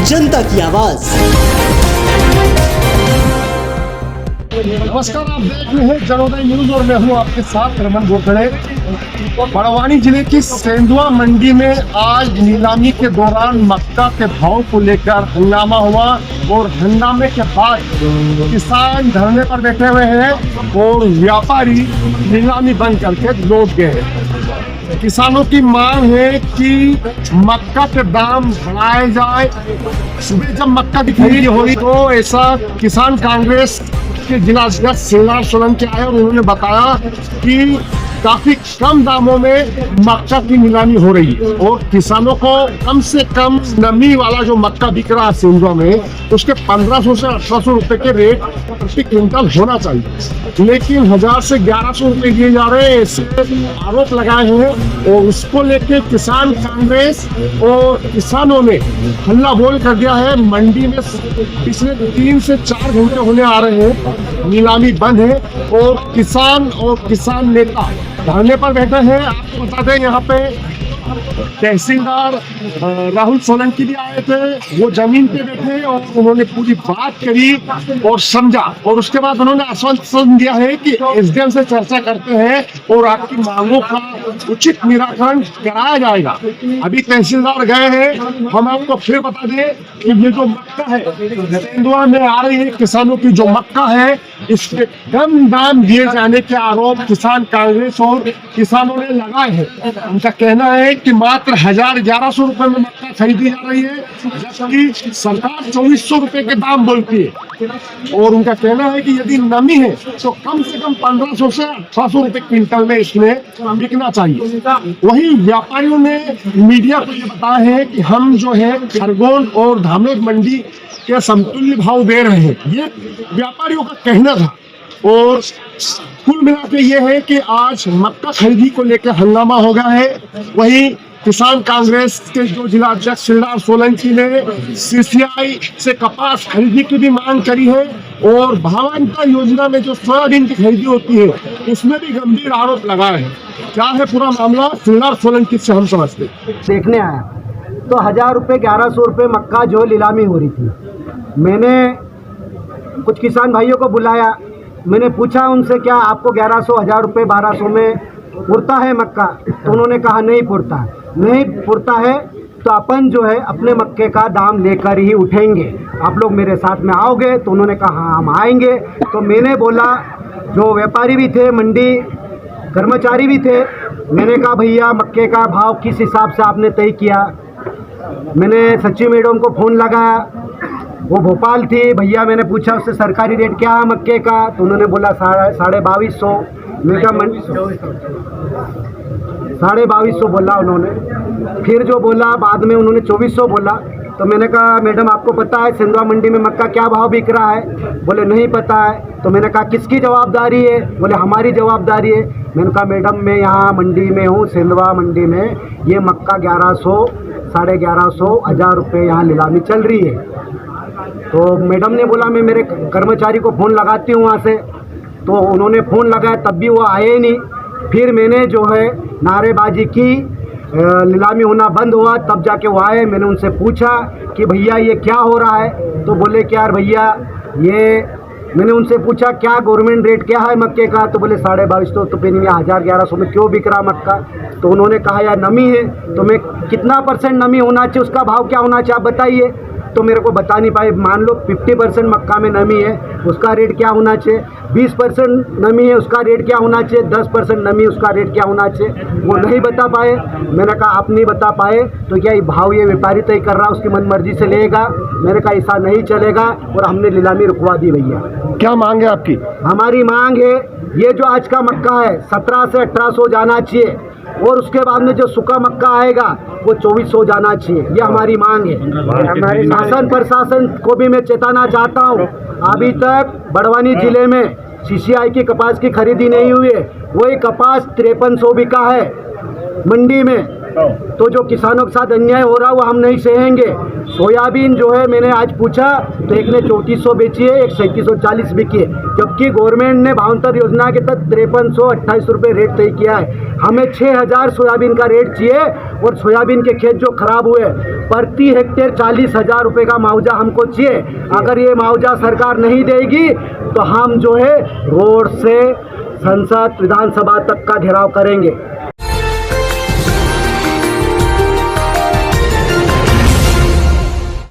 जनता की आवाज। नमस्कार, आप देख रहे हैं जनोदय न्यूज और मैं हूं आपके साथ रमन गोखले। बड़वानी जिले की सेंधुआ मंडी में आज नीलामी के दौरान मक्का के भाव को लेकर हंगामा हुआ और हंगामे के बाद किसान धरने पर बैठे हुए हैं और व्यापारी नीलामी बंद करके लौट गए हैं। किसानों की मांग है कि मक्का के दाम बढ़ाए जाए। सुबह जब मक्का की खरीदी हुई तो ऐसा किसान कांग्रेस के जिला अध्यक्ष श्रीनाथ सोलंकी आए और उन्होंने बताया कि काफी कम दामों में मक्का की नीलामी हो रही है और किसानों को कम से कम नमी वाला जो मक्का बिक रहा है सिंधुआ में उसके 1500 से 1800 रुपए के रेट प्रति क्विंटल होना चाहिए, लेकिन 1000 से 1100 रुपए दिए जा रहे हैं, ऐसे आरोप लगाए हैं। और उसको लेके किसान कांग्रेस और किसानों ने हल्ला बोल कर दिया है। मंडी में पिछले 3 से 4 घंटे होने आ रहे हैं, नीलामी बंद है और किसान नेता धरने पर बैठे हैं। आपको बता दें यहाँ पे तहसीलदार राहुल सोलंकी भी आए थे, वो जमीन पे बैठे और उन्होंने पूरी बात करी और समझा और उसके बाद उन्होंने आश्वासन दिया है कि एसडीएम से चर्चा करते हैं और आपकी मांगों का उचित निराकरण कराया जाएगा। अभी तहसीलदार गए हैं। हम आपको फिर बता दें कि ये जो मक्का है सेंधुआ में आ रही है, किसानों की जो मक्का है इसके कम दाम दिए जाने के आरोप किसान कांग्रेस और किसानों ने लगाए हैं। उनका कहना है कि मात्र 1000-1100 रुपए में मक्का खरीदी जा रही है, जबकि सरकार 2400 रुपए के दाम बोलती है। और उनका कहना है कि यदि नमी है तो कम से कम 1500 से 1800 रुपए क्विंटल में इसमें बिकना चाहिए। वहीं व्यापारियों ने मीडिया को ये बताया है कि हम जो है खरगोन और धामोद मंडी के समतुल्य भाव दे रहे हैं, ये व्यापारियों का कहना था। और कुल मिला के ये है कि आज मक्का खरीदी को लेकर हंगामा हो गया है। वहीं किसान कांग्रेस के जो जिला अध्यक्ष श्रीनाथ सोलंकी ने सीसीआई से कपास खरीदी की भी मांग करी है और भावांतर योजना में जो सोयाबीन की खरीदी होती है उसमें भी गंभीर आरोप लगाए हैं। क्या है पूरा मामला, श्रीनाथ सोलंकी से हम समझते देखने आया तो 1000 रुपये 1100 रुपये मक्का जो नीलामी हो रही थी। मैंने कुछ किसान भाइयों को बुलाया, मैंने पूछा उनसे क्या आपको 1100, 1000 रुपये, 1200 में पुरता है मक्का? तो उन्होंने कहा नहीं पुरता है। नहीं पुरता है तो अपन जो है अपने मक्के का दाम लेकर ही उठेंगे, आप लोग मेरे साथ में आओगे? तो उन्होंने कहा हाँ हम आएंगे। तो मैंने बोला, जो व्यापारी भी थे, मंडी कर्मचारी भी थे, मैंने कहा भैया मक्के का भाव किस हिसाब से आपने तय किया? मैंने सचिव मैडम को फ़ोन लगाया, वो भोपाल थी। भैया मैंने पूछा उससे सरकारी रेट क्या है मक्के का? तो उन्होंने बोला 2250। मैं कहा 2250 बोला उन्होंने। फिर जो बोला बाद में उन्होंने 2400 बोला। तो मैंने कहा मैडम आपको पता है सेंधुआ मंडी में मक्का क्या भाव बिक रहा है? बोले नहीं पता है। तो मैंने कहा किसकी जवाबदारी है? बोले हमारी जवाबदारी है। मैंने कहा मैडम मैं यहाँ मंडी में हूँ, सेंधुआ मंडी में ये मक्का 1100, 1150, 1000 रुपये यहाँ नीलामी चल रही है। तो मैडम ने बोला मैं मेरे कर्मचारी को फ़ोन लगाती हूँ वहाँ से। तो उन्होंने फ़ोन लगाया तब भी वो आए नहीं। फिर मैंने जो है नारेबाजी की, नीलामी होना बंद हुआ, तब जाके वो आए। मैंने उनसे पूछा कि भैया ये क्या हो रहा है? तो बोले कि यार भैया ये, मैंने उनसे पूछा क्या गवर्नमेंट रेट क्या है मक्के का? तो बोले 2250। तो फिर 1000-1100 में क्यों बिक रहा मक्का? तो उन्होंने कहा यार नमी है, तो मैं कितना % नमी होना चाहिए, उसका भाव क्या होना चाहिए आप बताइए? तो मेरे को बता नहीं पाए। मान लो 50% मक्का में नमी है, उसका रेट क्या होना चाहिए? 20% नमी है, उसका रेट क्या होना चाहिए? 10% नमी, उसका रेट क्या होना चाहिए? वो नहीं बता पाए। मैंने कहा आप नहीं बता पाए तो क्या भाव ये व्यापारी तय कर रहा है, उसकी मन मर्जी से लेगा? मैंने कहा ऐसा नहीं चलेगा और हमने नीलामी रुकवा दी। भैया क्या मांग है आपकी? हमारी मांग है ये जो आज का मक्का है 17 से 1800 जाना चाहिए और उसके बाद में जो सूखा मक्का आएगा वो 2400 जाना चाहिए। ये हमारी मांग है। हमारे शासन प्रशासन को भी मैं चेताना चाहता हूँ, अभी तक बड़वानी जिले में सीसीआई की कपास की खरीदी नहीं हुई है। वही कपास 5300 बिका है मंडी में। तो जो किसानों के साथ अन्याय हो रहा है वो हम नहीं सहेंगे। सोयाबीन जो है मैंने आज पूछा तो एक ने 3400 बेची है, एक 3740 बिकी है, जबकि गवर्नमेंट ने भावांतर योजना के तहत 5328 रुपये रेट तय किया है। हमें 6000 सोयाबीन का रेट चाहिए और सोयाबीन के खेत जो खराब हुए, प्रति हेक्टेयर 40,000 रुपये का मुआवजा हमको चाहिए। अगर ये मुआवजा सरकार नहीं देगी तो हम जो है रोड से संसद विधानसभा तक का घेराव करेंगे।